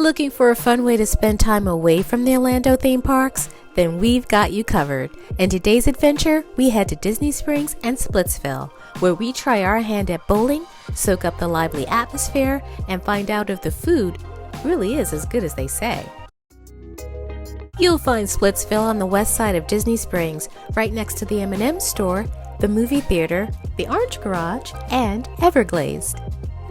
Looking for a fun way to spend time away from the Orlando theme parks? Then we've got you covered. In today's adventure, we head to Disney Springs and Splitsville, where we try our hand at bowling, soak up the lively atmosphere, and find out if the food really is as good as they say. You'll find Splitsville on the west side of Disney Springs, right next to the M&M store, the movie theater, the Orange Garage, and Everglazed.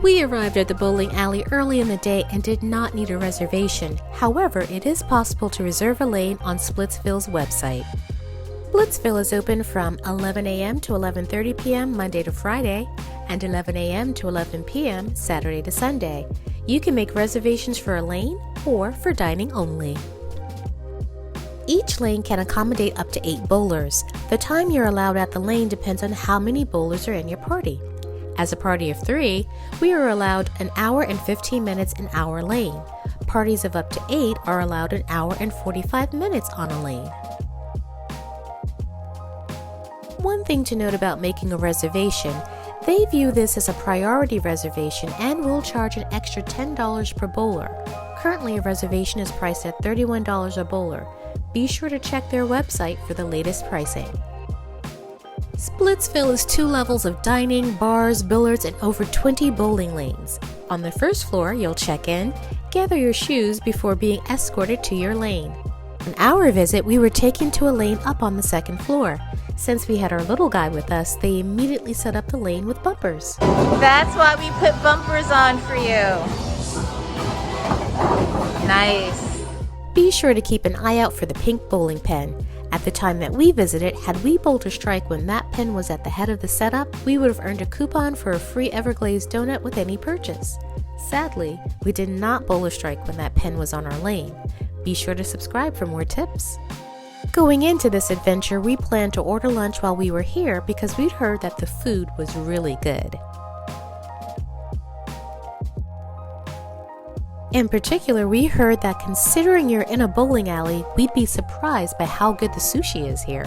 We arrived at the bowling alley early in the day and did not need a reservation. However, it is possible to reserve a lane on Splitsville's website. Splitsville is open from 11 a.m. to 11:30 p.m. Monday to Friday and 11 a.m. to 11 p.m. Saturday to Sunday. You can make reservations for a lane or for dining only. Each lane can accommodate up to 8 bowlers. The time you're allowed at the lane depends on how many bowlers are in your party. As a party of 3, we are allowed an hour and 15 minutes in our lane. Parties of up to 8 are allowed an hour and 45 minutes on a lane. One thing to note about making a reservation, they view this as a priority reservation and will charge an extra $10 per bowler. Currently, a reservation is priced at $31 a bowler. Be sure to check their website for the latest pricing. Splitsville is 2 levels of dining, bars, billiards, and over 20 bowling lanes. On the first floor, you'll check in, gather your shoes before being escorted to your lane. On our visit, we were taken to a lane up on the 2nd floor. Since we had our little guy with us, they immediately set up the lane with bumpers. That's why we put bumpers on for you. Nice. Be sure to keep an eye out for the pink bowling pin. At the time that we visited, had we bowled a strike when that pin was at the head of the setup, we would have earned a coupon for a free Everglazed donut with any purchase. Sadly, we did not bowl a strike when that pin was on our lane. Be sure to subscribe for more tips. Going into this adventure, we planned to order lunch while we were here because we'd heard that the food was really good. In particular, we heard that considering you're in a bowling alley, we'd be surprised by how good the sushi is here.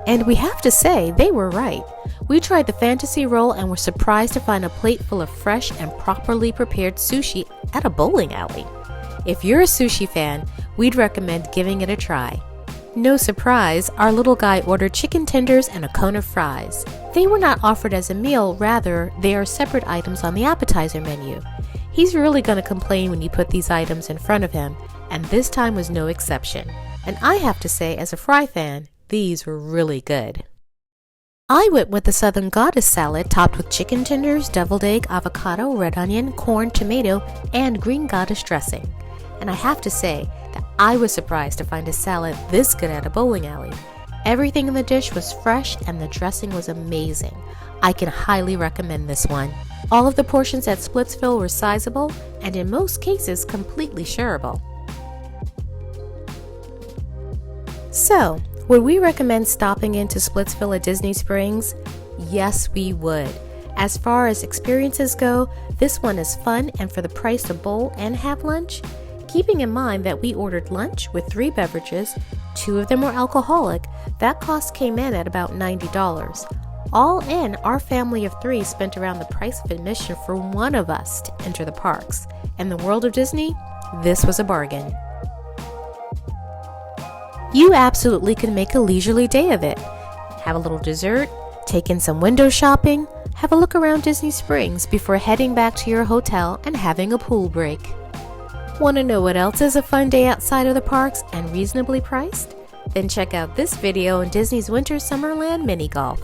And we have to say, they were right. We tried the fantasy roll and were surprised to find a plate full of fresh and properly prepared sushi at a bowling alley. If you're a sushi fan, we'd recommend giving it a try. No surprise, our little guy ordered chicken tenders and a cone of fries. They were not offered as a meal, rather, they are separate items on the appetizer menu. He's really going to complain when you put these items in front of him, and this time was no exception. And I have to say, as a fry fan, these were really good. I went with the Southern Goddess salad topped with chicken tenders, deviled egg, avocado, red onion, corn, tomato, and green goddess dressing. And I have to say that I was surprised to find a salad this good at a bowling alley. Everything in the dish was fresh and the dressing was amazing. I can highly recommend this one. All of the portions at Splitsville were sizable and in most cases completely shareable. So, would we recommend stopping into Splitsville at Disney Springs? Yes, we would. As far as experiences go, this one is fun, and for the price to bowl and have lunch, keeping in mind that we ordered lunch with 3 beverages, 2 of them were alcoholic, that cost came in at about $90. All in, our family of 3 spent around the price of admission for one of us to enter the parks. In the world of Disney, this was a bargain. You absolutely can make a leisurely day of it. Have a little dessert, take in some window shopping, have a look around Disney Springs before heading back to your hotel and having a pool break. Want to know what else is a fun day outside of the parks and reasonably priced? Then check out this video on Disney's Winter Summerland Mini Golf.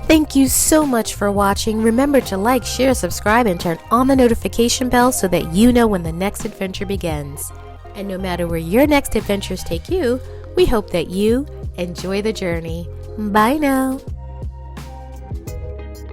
Thank you so much for watching. Remember to like, share, subscribe, and turn on the notification bell so that you know when the next adventure begins. And no matter where your next adventures take you, we hope that you enjoy the journey. Bye now.